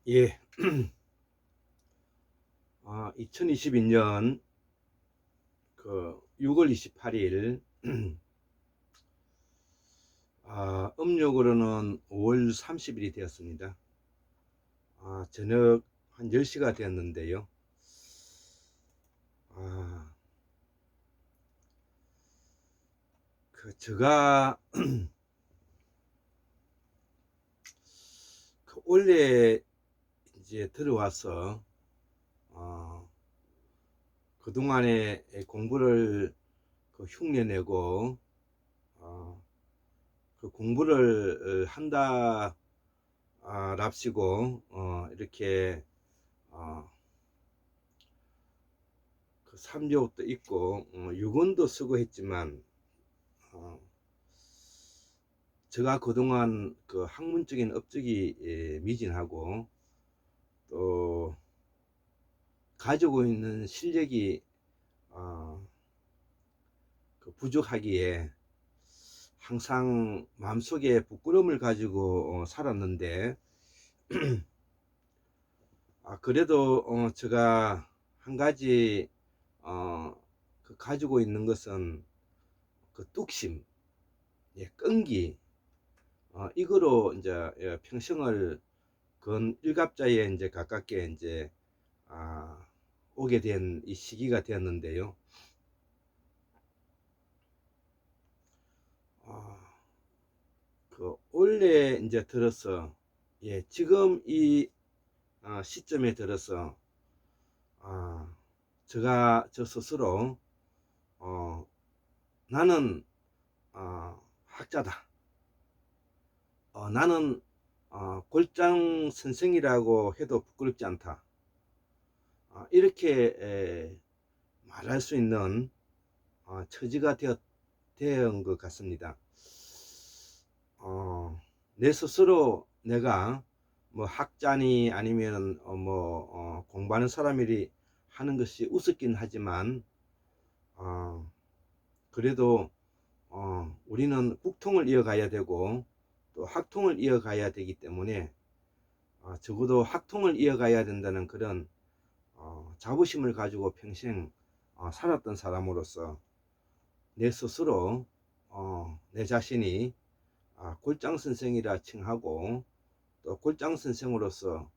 예, 2022년 그 6월 28일, 음력으로는 5월 30일이 되었습니다. 저녁 한 10시가 되었는데요. 제가 원래 이제 들어와서 그동안에 공부를 흉내내고 그 공부를 한다 랍시고 이렇게 그 3교육도 있고 6원도 쓰고 했지만 제가 그동안 그 학문적인 업적이 미진하고 또 가지고 있는 실력이 부족하기에 항상 마음속에 부끄러움을 가지고 살았는데 그래도 제가 한 가지 가지고 있는 것은 그 뚝심, 끈기, 이거로 이제 평생을 건 일갑자에 이제 가깝게 이제 오게 된 이 시기가 되었는데요. 원래 이제 들어서 지금 이 시점에 들어서 제가 저 스스로 나는 학자다. 나는 골장 선생이라고 해도 부끄럽지 않다. 이렇게 말할 수 있는 처지가 된 것 같습니다. 내 스스로 내가 뭐 학자니 아니면 공부하는 사람이 하는 것이 우습긴 하지만 그래도 우리는 국통을 이어가야 되고 또 학통을 이어가야 되기 때문에 적어도 학통을 이어가야 된다는 그런 자부심을 가지고 평생 살았던 사람으로서 내 스스로 내 자신이 골장 선생이라 칭하고 또 골장 선생으로서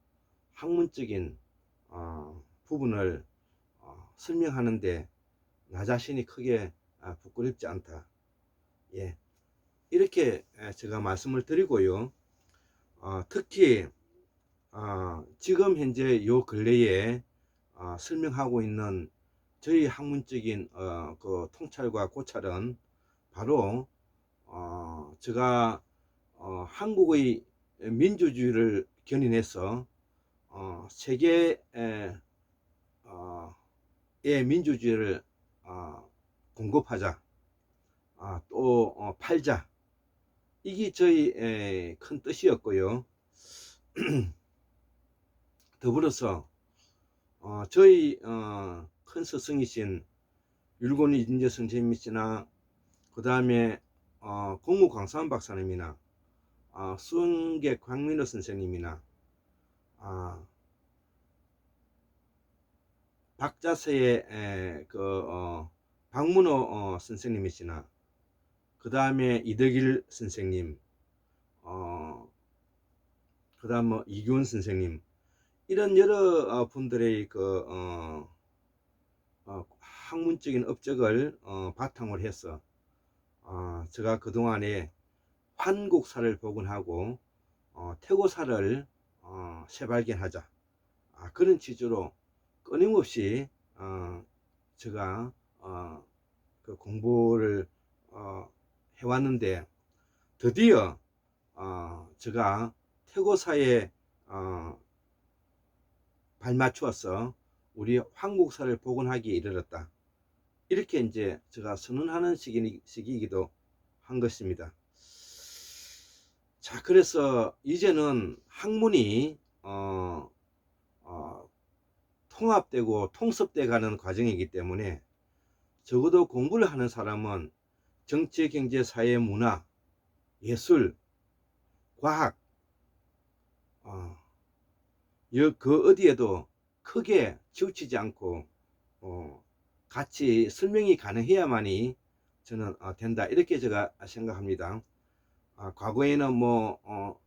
학문적인 부분을 설명하는데 나 자신이 크게 부끄럽지 않다. 이렇게 제가 말씀을 드리고요. 특히 지금 현재 요 근래에 설명하고 있는 저희 학문적인 그 통찰과 고찰은 바로 제가 한국의 민주주의를 견인해서 세계의 민주주의를 공급하자, 또 팔자, 이게 저희 큰 뜻이었고요. 더불어서 저희 큰 스승이신 율곤 이진재 선생님이시나 그 다음에 공무 광산 박사님이나 수은계 광민호 선생님이나 박자세의 박문호 선생님이시나 그 다음에 이덕일 선생님, 그 다음 뭐 이규원 선생님, 이런 여러 분들의 학문적인 업적을 바탕으로 해서 제가 그동안에 환국사를 복원하고 태고사를 재발견하자, 그런 취지로 끊임없이 제가 그 공부를 해왔는데 드디어 제가 태고사에 발맞추어서 우리 한국사를 복원하기에 이르렀다. 이렇게 이제 제가 선언하는 시기이기도 한 것입니다. 자, 그래서 이제는 학문이 통합되고 통섭돼 가는 과정이기 때문에 적어도 공부를 하는 사람은 정치, 경제, 사회, 문화 예술, 과학, 그 어디에도 크게 치우치지 않고 같이 설명이 가능해야만이 저는 된다, 이렇게 제가 생각합니다. 과거에는 뭐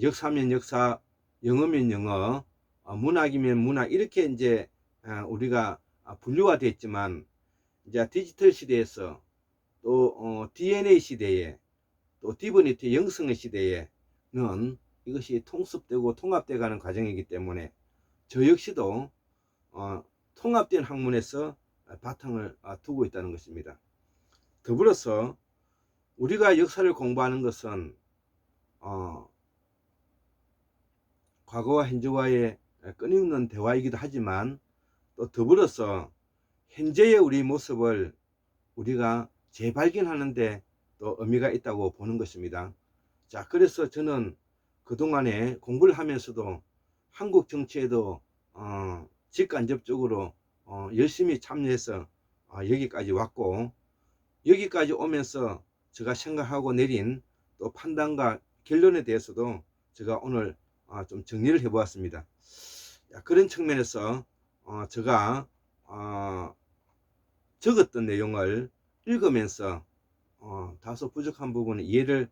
역사면 역사, 영어면 영어, 문학이면 문학, 이렇게 이제 우리가 분류가 됐지만, 이제 디지털 시대에서 또 DNA 시대에, 또 디버니티 영성의 시대에는 이것이 통습되고 통합되어 가는 과정이기 때문에 저 역시도 통합된 학문에서 바탕을 두고 있다는 것입니다. 더불어서 우리가 역사를 공부하는 것은 과거와 현재와의 끊임없는 대화이기도 하지만, 또 더불어서 현재의 우리 모습을 우리가 재발견하는데 또 의미가 있다고 보는 것입니다. 자, 그래서 저는 그동안에 공부를 하면서도 한국 정치에도 직간접적으로 열심히 참여해서 여기까지 왔고, 여기까지 오면서 제가 생각하고 내린 또 판단과 결론에 대해서도 제가 오늘 좀 정리를 해 보았습니다. 그런 측면에서 제가 적었던 내용을 읽으면서 다소 부족한 부분은 이해를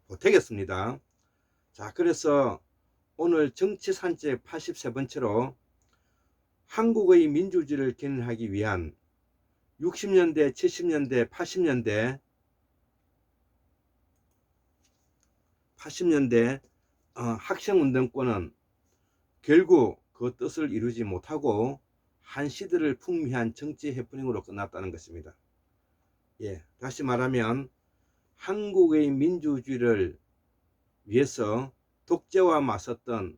보태겠습니다. 자, 그래서 오늘 정치산책 83번째로 한국의 민주주의를 견인하기 위한 60년대, 70년대, 80년대 학생운동권은 결국 그 뜻을 이루지 못하고 한 시대를 풍미한 정치 해프닝으로 끝났다는 것입니다. 다시 말하면 한국의 민주주의를 위해서 독재와 맞섰던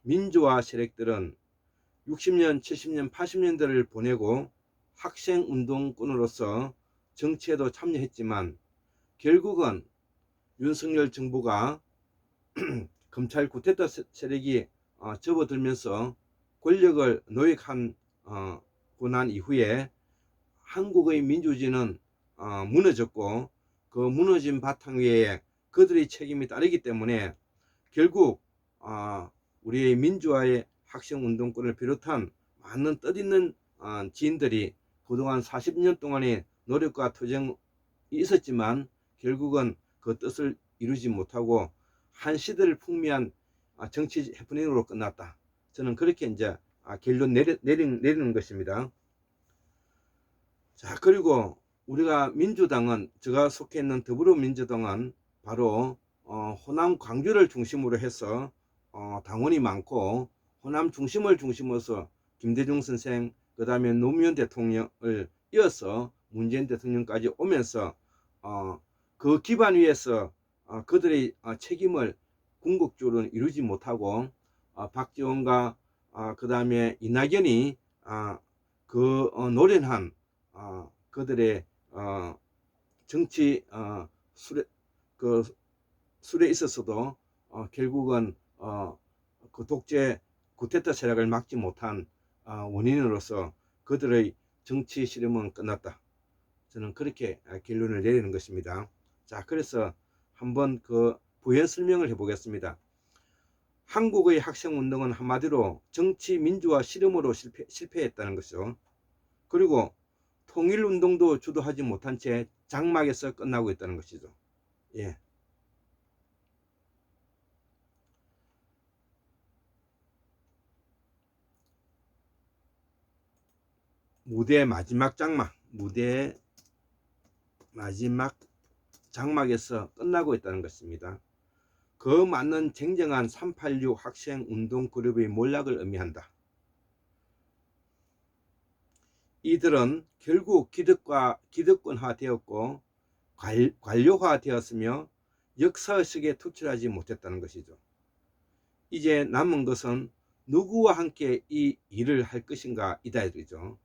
민주화 세력들은 60년, 70년, 80년대를 보내고 학생운동권으로서 정치에도 참여했지만, 결국은 윤석열 정부가 검찰 구테타 세력이 접어들면서 권력을 노획한 고난 이후에 한국의 민주주의는 무너졌고, 그 무너진 바탕 위에 그들의 책임이 따르기 때문에 결국 우리의 민주화의 학생운동권을 비롯한 많은 뜻있는 지인들이 그동안 40년 동안의 노력과 투쟁이 있었지만 결국은 그 뜻을 이루지 못하고 한 시대를 풍미한 정치 해프닝으로 끝났다. 저는 그렇게 이제 결론 내리는 것입니다. 자, 그리고 우리가 민주당은, 제가 속해 있는 더불어민주당은 바로 호남 광주를 중심으로 해서 당원이 많고, 호남 중심을 중심으로서 김대중 선생, 그 다음에 노무현 대통령을 이어서 문재인 대통령까지 오면서 그 기반 위에서 그들의 책임을 궁극적으로 이루지 못하고 박지원과 그 다음에 이낙연이 노련한 그들의 정치 술에 있어서도 결국은 그 독재 구테타 세력을 막지 못한 원인으로서 그들의 정치 실험은 끝났다. 저는 그렇게 결론을 내리는 것입니다. 자, 그래서 한번 그 부연 설명을 해 보겠습니다. 한국의 학생운동은 한마디로 정치 민주화 실험으로 실패했다는 것이죠. 그리고 통일운동도 주도하지 못한 채 장막에서 끝나고 있다는 것이죠. 무대 마지막 장막에서 끝나고 있다는 것입니다. 그 맞는 쟁쟁한 386 학생운동 그룹의 몰락을 의미한다. 이들은 결국 기득권화 되었고 관료화 되었으며 역사의식에 투철하지 못했다는 것이죠. 이제 남은 것은 누구와 함께 이 일을 할 것인가 이다 이죠.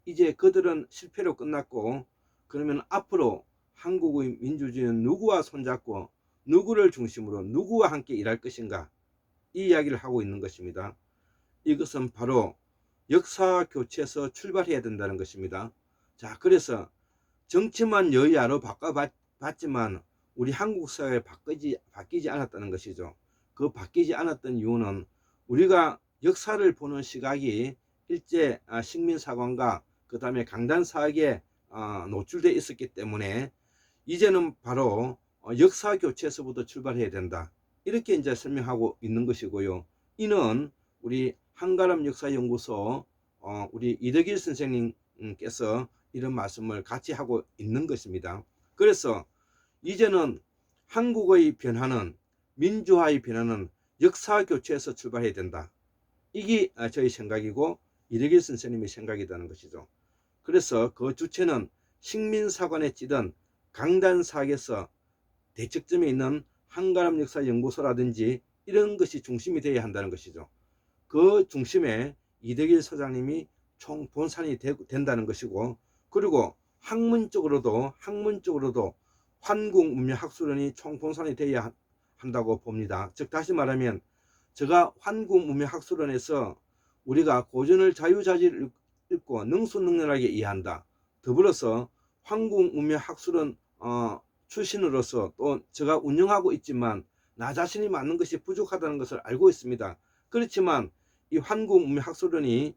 이제 그들은 실패로 끝났고, 그러면 앞으로 한국의 민주주의는 누구와 손잡고 누구를 중심으로 누구와 함께 일할 것인가, 이 이야기를 하고 있는 것입니다. 이것은 바로 역사 교체에서 출발해야 된다는 것입니다. 자, 그래서 정치만 여야로 바꿔봤지만 우리 한국 사회에 바뀌지 않았다는 것이죠. 그 바뀌지 않았던 이유는 우리가 역사를 보는 시각이 일제 식민사관과 그 다음에 강단사학에 노출되어 있었기 때문에 이제는 바로 역사교체에서부터 출발해야 된다. 이렇게 이제 설명하고 있는 것이고요. 이는 우리 한가람역사연구소 우리 이덕일 선생님께서 이런 말씀을 같이 하고 있는 것입니다. 그래서 이제는 한국의 변화는, 민주화의 변화는 역사교체에서 출발해야 된다. 이게 저희 생각이고 이덕일 선생님의 생각이라는 것이죠. 그래서 그 주체는 식민사관에 찌든 강단사학에서 대척점에 있는 한가람역사연구소라든지 이런 것이 중심이 되어야 한다는 것이죠. 그 중심에 이덕일 소장님이 총본산이 된다는 것이고, 그리고 학문적으로도 환국문명학술원이 총본산이 되어야 한다고 봅니다. 즉 다시 말하면 제가 환국문명학술원에서 우리가 고전을 자유자재를 읽고 능수능란하게 이해한다. 더불어서 환국문명학술원 출신으로서 또 제가 운영하고 있지만 나 자신이 맞는 것이 부족하다는 것을 알고 있습니다. 그렇지만 이 환국문명학술원이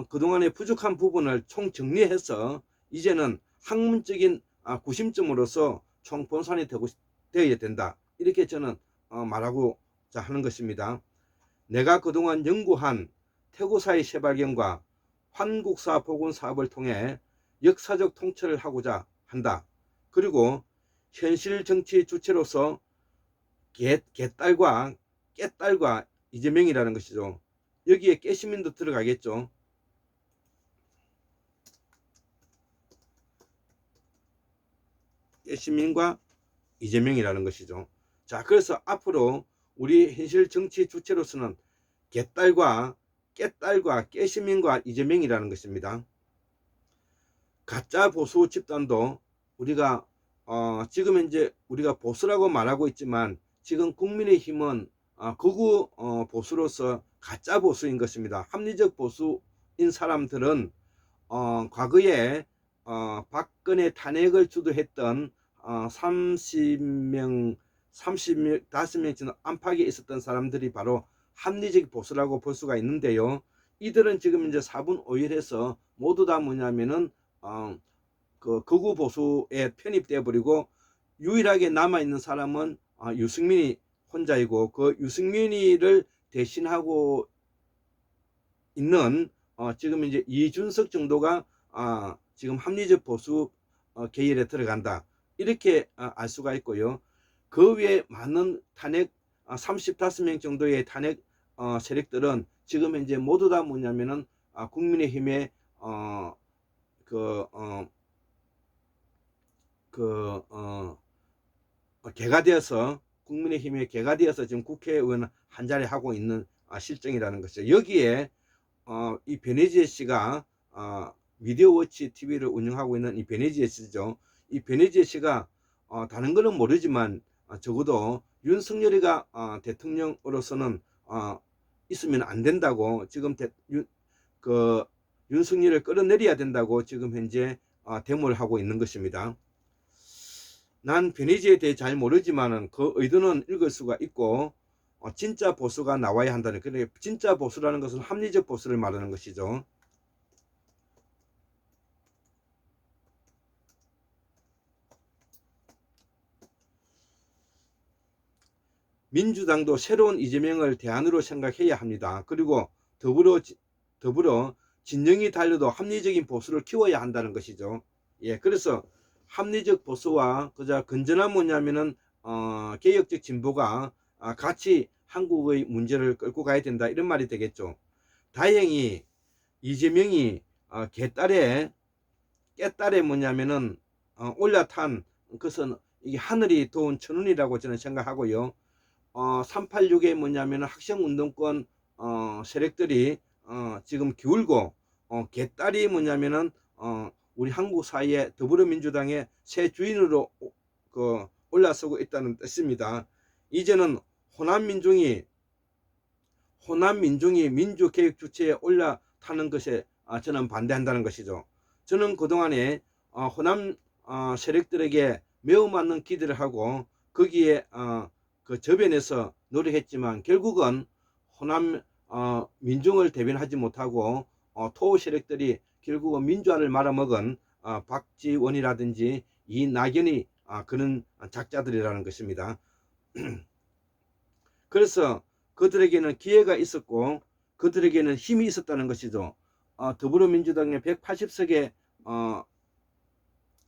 그동안의 부족한 부분을 총정리해서 이제는 학문적인 구심점으로서 총본산이 되어야 된다. 이렇게 저는 말하고자 하는 것입니다. 내가 그동안 연구한 태고사의 새발견과 환국사 복원 사업을 통해 역사적 통찰을 하고자 한다. 그리고 현실 정치 주체로서 개딸과 깨딸과 이재명이라는 것이죠. 여기에 깨시민도 들어가겠죠. 깨시민과 이재명이라는 것이죠. 자, 그래서 앞으로 우리 현실 정치 주체로서는 개딸과 깨딸과 깨시민과 이재명이라는 것입니다. 가짜 보수 집단도 우리가 지금 현재 우리가 보수라고 말하고 있지만 지금 국민의힘은 극우 보수로서 가짜 보수인 것입니다. 합리적 보수인 사람들은 과거에 박근혜 탄핵을 주도했던 35명 지금 안팎에 있었던 사람들이 바로 합리적 보수라고 볼 수가 있는데요. 이들은 지금 이제 4분 5일해서 모두 다 뭐냐면은 그 극우 보수에 편입되어 버리고 유일하게 남아 있는 사람은 유승민이 혼자이고 그 유승민이를 대신하고 있는 지금 이제 이준석 정도가 지금 합리적 보수 계열에 들어간다. 이렇게 알 수가 있고요. 그 외에 많은 탄핵 35명 정도의 탄핵 세력들은 지금 현재 모두 다 뭐냐면은 국민의힘의 개가 되어서 국민의힘의 개가 되어서 지금 국회의원 한 자리 하고 있는 실정이라는 것이죠. 여기에 이 베네지에 씨가 미디어워치 TV를 운영하고 있는 이 베네지에 씨죠. 이 베네지에 씨가 다른 거는 모르지만 적어도 윤석열이가 대통령으로서는 있으면 안 된다고 지금 윤석열을 끌어내려야 된다고 지금 현재 데모를 하고 있는 것입니다. 난 베네지에 대해 잘 모르지만은 그 의도는 읽을 수가 있고 진짜 보수가 나와야 한다는, 그러니까 진짜 보수라는 것은 합리적 보수를 말하는 것이죠. 민주당도 새로운 이재명을 대안으로 생각해야 합니다. 그리고 더불어 진영이 달려도 합리적인 보수를 키워야 한다는 것이죠. 예, 그래서 합리적 보수와 그저 건전한 뭐냐면은 개혁적 진보가 같이 한국의 문제를 끌고 가야 된다, 이런 말이 되겠죠. 다행히 이재명이 깨딸에 뭐냐면은 올라탄 것은 이게 하늘이 도운 천운이라고 저는 생각하고요. 386에 뭐냐면 학생운동권 세력들이 지금 기울고 개딸이 뭐냐면은 우리 한국 사회에 더불어민주당의 새 주인으로 올라서고 있다는 뜻입니다. 이제는 호남 민중이 민주개혁 주체에 올라타는 것에 저는 반대한다는 것이죠. 저는 그동안에 호남 세력들에게 매우 많은 기대를 하고 거기에 그 저변에서 노력했지만 결국은 호남 민중을 대변하지 못하고 토 세력들이 결국은 민주화를 말아먹은 박지원이라든지 이낙연이 그런 작자들이라는 것입니다. 그래서 그들에게는 기회가 있었고 그들에게는 힘이 있었다는 것이죠. 더불어민주당의 180석의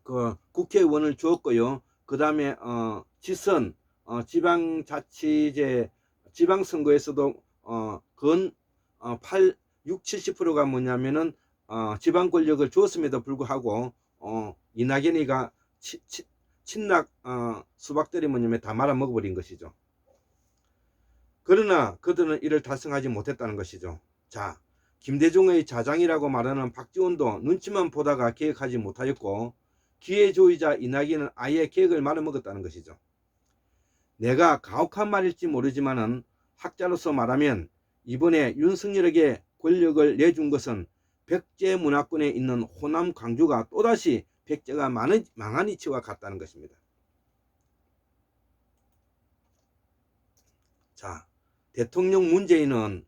그 국회의원을 주었고요. 그 다음에 지선 지방자치제 지방선거에서도 건 70%가 뭐냐면은 지방 권력을 주었음에도 불구하고 이낙연이가 친낙 수박들이 뭐냐면 다 말아먹어버린 것이죠. 그러나 그들은 이를 달성하지 못했다는 것이죠. 자, 김대중의 자장이라고 말하는 박지원도 눈치만 보다가 계획하지 못하였고 기회주의자 이낙연은 아예 계획을 말아먹었다는 것이죠. 내가 가혹한 말일지 모르지만은 학자로서 말하면 이번에 윤석열에게 권력을 내준 것은 백제 문화권에 있는 호남 광주가 또다시 백제가 망한 이치와 같다는 것입니다. 자, 대통령 문재인은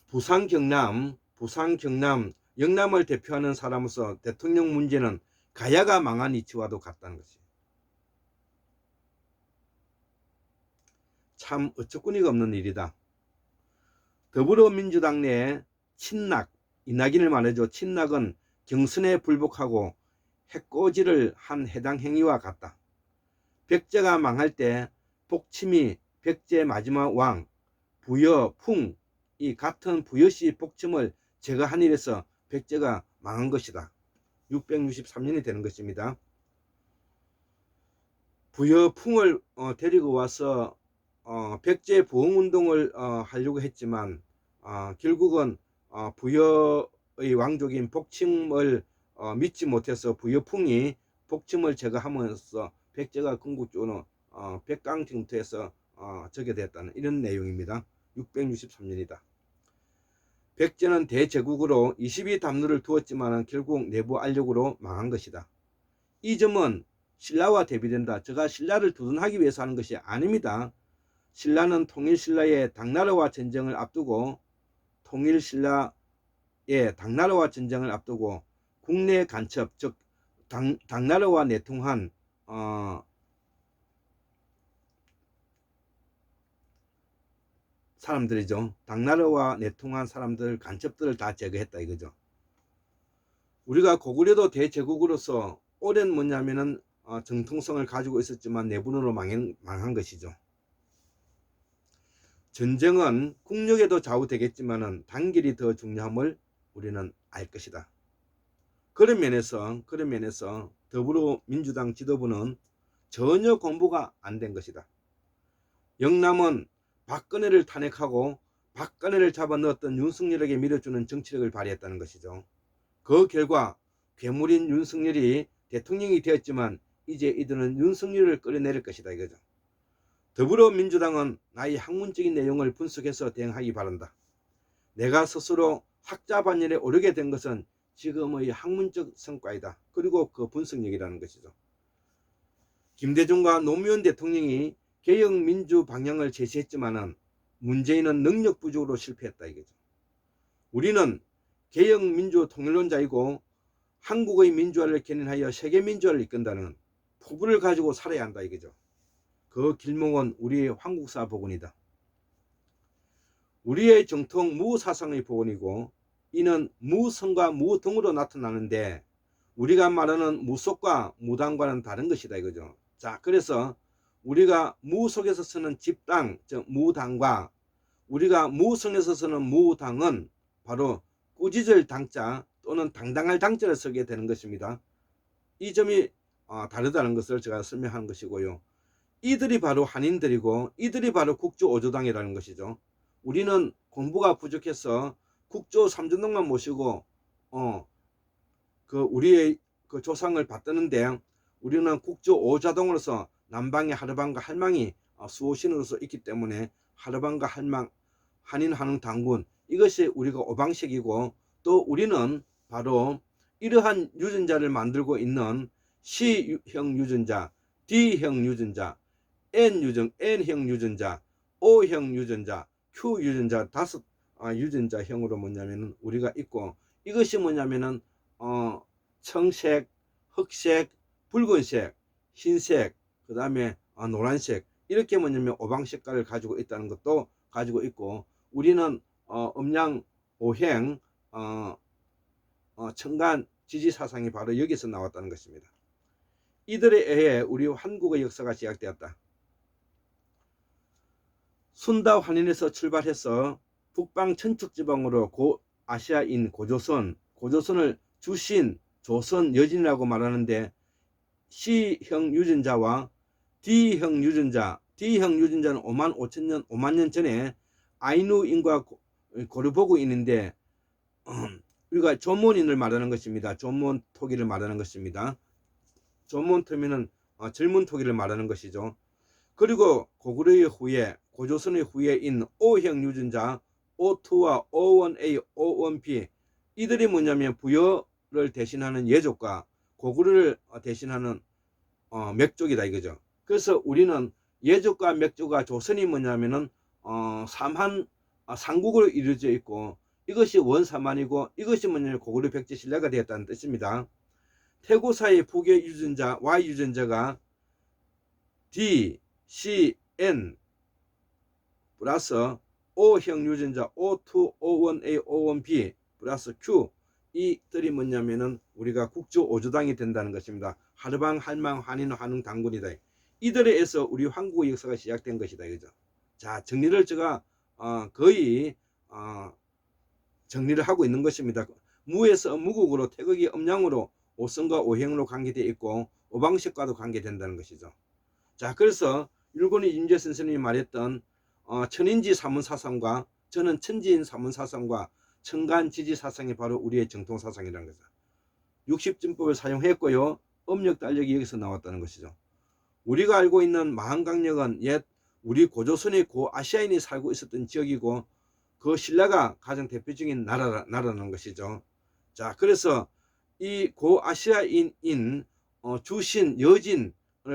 부산 경남 영남을 대표하는 사람으로서 대통령 문제는 가야가 망한 이치와도 같다는 것이에요. 참 어처구니가 없는 일이다. 더불어민주당 내 친낙, 이낙연을 말해줘. 친낙은 경선에 불복하고 해코지를 한 해당 행위와 같다. 백제가 망할 때 복침이 백제 마지막 왕 부여풍 이 같은 부여씨 복침을 제거한 일에서 백제가 망한 것이다. 663년이 되는 것입니다. 부여풍을 데리고 와서 백제 보응운동을 하려고 했지만 결국은 부여의 왕족인 복침을 믿지 못해서 부여풍이 복침을 제거하면서 백제가 궁극적으로 백강징투에서 저게 됐다는 이런 내용입니다. 663년이다. 백제는 대제국으로 22담루를 두었지만 결국 내부 알력으로 망한 것이다. 이 점은 신라와 대비된다. 제가 신라를 두둔하기 위해서 하는 것이 아닙니다. 신라는 통일신라의 당나라와 전쟁을 앞두고 국내 간첩 즉 당나라와 내통한 사람들이죠. 당나라와 내통한 사람들 간첩들을 다 제거했다 이거죠. 우리가 고구려도 대제국으로서 오랜 뭐냐면은 정통성을 가지고 있었지만 내분으로 망한 것이죠. 전쟁은 국력에도 좌우되겠지만은 단결이 더 중요함을 우리는 알 것이다. 그런 면에서 더불어민주당 지도부는 전혀 공부가 안 된 것이다. 영남은 박근혜를 탄핵하고 박근혜를 잡아넣었던 윤석열에게 밀어주는 정치력을 발휘했다는 것이죠. 그 결과 괴물인 윤석열이 대통령이 되었지만 이제 이들은 윤석열을 끌어내릴 것이다 이거죠. 더불어민주당은 나의 학문적인 내용을 분석해서 대응하기 바란다. 내가 스스로 학자 반열에 오르게 된 것은 지금의 학문적 성과이다. 그리고 그 분석력이라는 것이죠. 김대중과 노무현 대통령이 개혁민주 방향을 제시했지만은 문재인은 능력 부족으로 실패했다 이거죠. 우리는 개혁민주 통일론자이고 한국의 민주화를 견인하여 세계민주화를 이끈다는 포부를 가지고 살아야 한다 이거죠. 그 길목은 우리의 황국사 복원이다. 우리의 정통 무사상의 복원이고 이는 무성과 무등으로 나타나는데 우리가 말하는 무속과 무당과는 다른 것이다 이거죠. 자, 그래서 우리가 무속에서 쓰는 집당 즉 무당과 우리가 무성에서 쓰는 무당은 바로 꾸짖을 당자 또는 당당할 당자를 쓰게 되는 것입니다. 이 점이 다르다는 것을 제가 설명한 것이고요. 이들이 바로 한인들이고 이들이 바로 국조 5조당이라는 것이죠. 우리는 공부가 부족해서 국조 3조당만 모시고 우리의 그 조상을 받드는데 우리는 국조 5조당으로서 남방의 하르방과 할망이 수호신으로서 있기 때문에 하르방과 할망, 한인, 한흥, 당군 이것이 우리가 오방식이고 또 우리는 바로 이러한 유전자를 만들고 있는 C형 유전자, D형 유전자, N형 유전자, O형 유전자, Q 유전자 다섯 유전자형으로 뭐냐면은 우리가 있고, 이것이 뭐냐면은 청색, 흑색, 붉은색, 흰색, 그 다음에 노란색, 이렇게 뭐냐면 오방 색깔을 가지고 있다는 것도 가지고 있고, 우리는 음양 오행 청간 지지 사상이 바로 여기서 나왔다는 것입니다. 이들에 의해 우리 한국의 역사가 시작되었다. 순다 환인에서 출발해서 북방 천척지방으로 고아시아인 고조선을 주신 조선 여진이라고 말하는데, C형 유전자와 D형 유전자는 5만 년 전에 아이누인과 고르보고 있는데, 우리가 조몬인을 말하는 것입니다. 조몬 토기를 말하는 것입니다. 조몬 토기는 젊은 토기를 말하는 것이죠. 그리고 고구려의 후예, 고조선의 후예인 O형 유전자 O2와 O1A, O1B, 이들이 뭐냐면 부여를 대신하는 예족과 고구려를 대신하는 맥족이다 이거죠. 그래서 우리는 예족과 맥족과 조선이 뭐냐면은 삼국으로 이루어져 있고, 이것이 원사만이고, 이것이 뭐냐면 고구려 백제 신라가 되었다는 뜻입니다. 태고사의 북의 유전자 Y 유전자가 D, C, N 플러스 O형 유전자 O2, O1A, O1B 플러스 Q, 이들이 뭐냐면은 우리가 국조 오조당이 된다는 것입니다. 하르방, 할망, 한인, 한흥, 당군이다. 이들에 의해서 우리 한국의 역사가 시작된 것이다 이거죠. 자, 정리를 제가 거의 정리를 하고 있는 것입니다. 무에서 무국으로, 태극이 음양으로, 오성과 오행으로 관계되어 있고, 오방색과도 관계된다는 것이죠. 자, 그래서 율곡의 임재 선생님이 말했던 천인지 사문사상과, 저는 천지인 사문사상과 청간지지사상이 바로 우리의 정통사상이라는 거죠. 60진법을 사용했고요. 음력 달력이 여기서 나왔다는 것이죠. 우리가 알고 있는 마한강력은 옛 우리 고조선의 고아시아인이 살고 있었던 지역이고, 그 신라가 가장 대표적인 나라라는 것이죠. 자, 그래서 이 고아시아인인 주신 여진을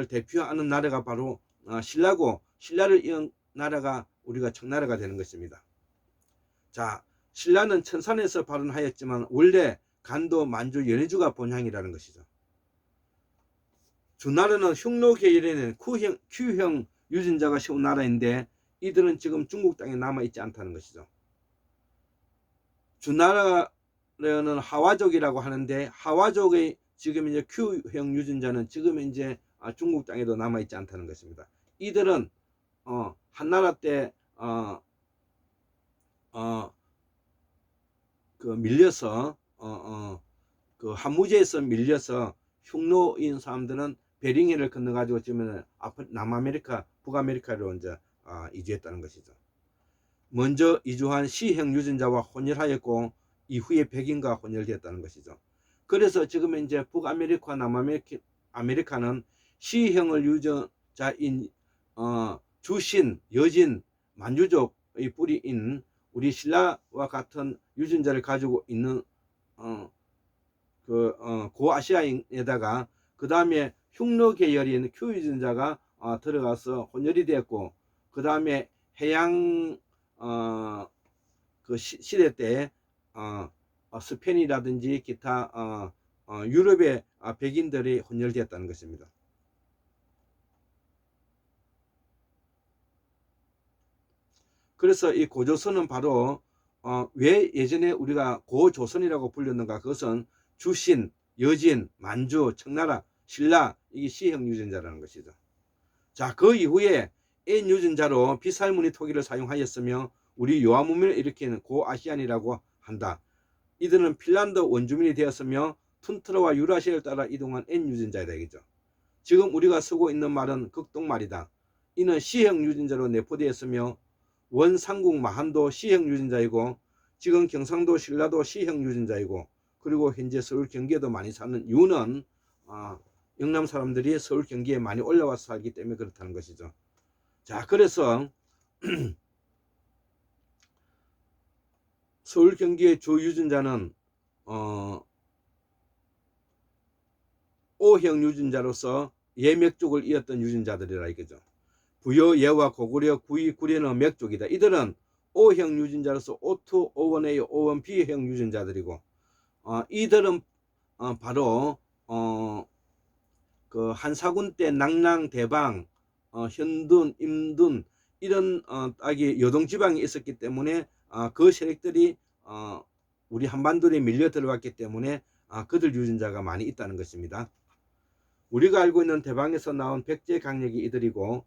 대표하는 나라가 바로 신라고, 신라를 이은 나라가 우리가 청나라가 되는 것입니다. 자, 신라는 천산에서 발원하였지만 원래 간도, 만주, 연해주가 본향이라는 것이죠. 주나라는 흉노 계열에는 Q형 유전자가 세운 나라인데, 이들은 지금 중국 땅에 남아있지 않다는 것이죠. 주나라는 하와족이라고 하는데, 하와족의 지금 이제 Q형 유전자는 지금 이제 중국 땅에도 남아있지 않다는 것입니다. 이들은 한나라 때 밀려서 그 한무제에서 밀려서 흉노인 사람들은 베링해를 건너가지고 지금 남아메리카, 북아메리카로 이제 이주했다는 것이죠. 먼저 이주한 C형 유전자와 혼혈하였고, 이후에 백인과 혼혈되었다는 것이죠. 그래서 지금 이제 북아메리카, 남아메리카는 C형을 유전자인 주신, 여진, 만주족의 뿌리인 우리 신라와 같은 유전자를 가지고 있는 고아시아인에다가 그 다음에 흉노 계열인 Q 유전자가 들어가서 혼혈이 되었고, 그 다음에 해양 그 시대 때 스페인이라든지 기타 유럽의 백인들이 혼혈되었다는 것입니다. 그래서 이 고조선은 바로 왜 예전에 우리가 고조선이라고 불렸는가? 그것은 주신, 여진, 만주, 청나라, 신라, 이게 C형 유전자라는 것이죠. 자, 그 이후에 N 유전자로 비살무늬 토기를 사용하였으며 우리 요하문명을 일으키는 고아시안이라고 한다. 이들은 핀란드 원주민이 되었으며 툰트라와 유라시아를 따라 이동한 N 유전자이다 이거죠. 지금 우리가 쓰고 있는 말은 극동말이다. 이는 C형 유전자로 내포되었으며 원상국 마한도 C형 유전자이고, 지금 경상도 신라도 C형 유전자이고, 그리고 현재 서울 경기에도 많이 사는 이유는 영남 사람들이 서울 경기에 많이 올라와서 살기 때문에 그렇다는 것이죠. 자, 그래서 서울 경기의 주 유전자는 O형 유전자로서 예맥족을 이었던 유전자들이라 이거죠. 부여, 예와 고구려, 구이, 구려는 맥족이다. 이들은 O형 유전자로서 O2, O1A, O1B형 유전자들이고, 이들은 바로 그 한사군 때 낙랑, 대방, 현둔, 임둔 이런 딱이 요동지방에 있었기 때문에 그 세력들이 우리 한반도에 밀려 들어왔기 때문에 그들 유전자가 많이 있다는 것입니다. 우리가 알고 있는 대방에서 나온 백제 강력이 이들이고,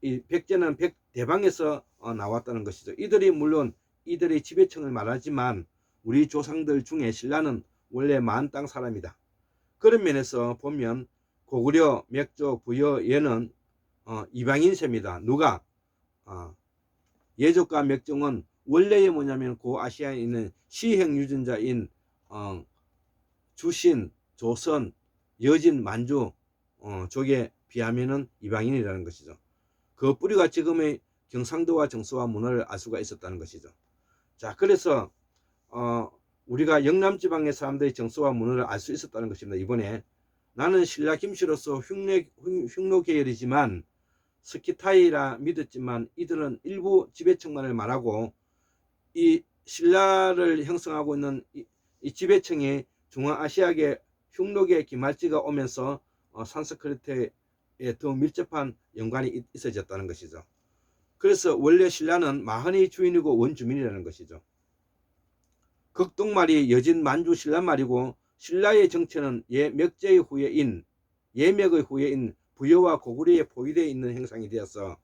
이 백제는 대방에서 나왔다는 것이죠. 이들이 물론 이들의 지배층을 말하지만 우리 조상들 중에 신라는 원래 만땅 사람이다. 그런 면에서 보면 고구려, 맥족, 부여, 예는 이방인셈이다. 누가? 예족과 맥족은 원래의 뭐냐면 고아시아에 있는 시형 유전자인 주신, 조선, 여진, 만주 쪽에 비하면은 이방인이라는 것이죠. 그 뿌리가 지금의 경상도와 정서와 문화를 알 수가 있었다는 것이죠. 자, 그래서 우리가 영남지방의 사람들의 정서와 문화를 알 수 있었다는 것입니다. 이번에 나는 신라 김씨로서 흉노 계열이지만 스키타이라 믿었지만 이들은 일부 지배층만을 말하고 이 신라를 형성하고 있는 이 지배층이 중앙아시아계 흉노계 기말지가 오면서 산스크리트에 더 밀접한 연관이 있어졌다는 것이죠. 그래서 원래 신라는 마흔의 주인이고 원주민이라는 것이죠. 극동말이 여진 만주 신라말이고, 신라의 정체는 예맥제의 후예인 예맥의 후예인 부여와 고구려에 포위되어 있는 형상이 되어서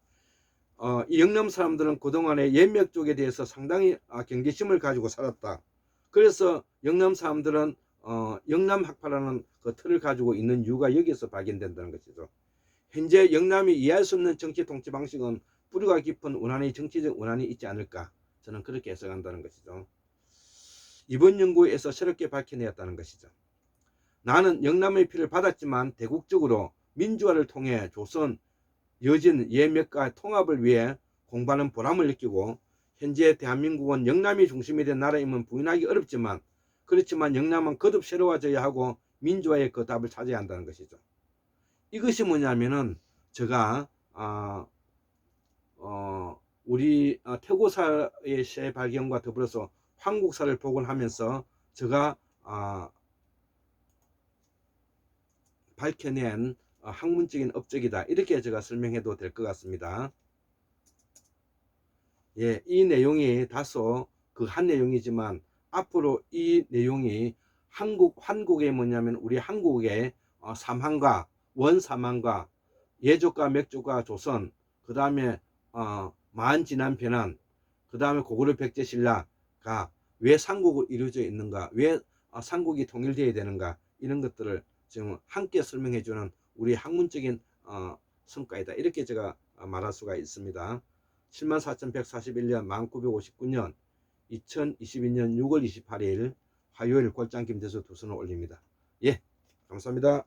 이 영남 사람들은 그동안에 예맥 쪽에 대해서 상당히 경계심을 가지고 살았다. 그래서 영남 사람들은 영남학파라는 그 틀을 가지고 있는 이유가 여기서 발견된다는 것이죠. 현재 영남이 이해할 수 없는 정치 통치 방식은 뿌리가 깊은 원한의 정치적 원한이 있지 않을까, 저는 그렇게 해석한다는 것이죠. 이번 연구에서 새롭게 밝혀내었다는 것이죠. 나는 영남의 피를 받았지만 대국적으로 민주화를 통해 조선, 여진, 예맥과 통합을 위해 공부하는 보람을 느끼고, 현재 대한민국은 영남이 중심이 된 나라임은 부인하기 어렵지만, 그렇지만 영남은 거듭 새로워져야 하고 민주화의 그 답을 찾아야 한다는 것이죠. 이것이 뭐냐면은 제가 우리 태고사의 새 발견과 더불어서 한국사를 복원하면서 제가 밝혀낸 학문적인 업적이다, 이렇게 제가 설명해도 될 것 같습니다. 예, 이 내용이 다소 그 한 내용이지만 앞으로 이 내용이 한국에 뭐냐면 우리 한국의 삼한과 원삼한과 예족과 맥족과 조선, 그 다음에 만진한 변환, 그 다음에 고구려 백제 신라가 왜 삼국으로 이루어져 있는가, 왜 삼국이 통일되어야 되는가, 이런 것들을 지금 함께 설명해 주는 우리 학문적인 성과이다, 이렇게 제가 말할 수가 있습니다. 74,141년 1959년 2022년 6월 28일 화요일 골장 김대수 두선을 올립니다. 예, 감사합니다.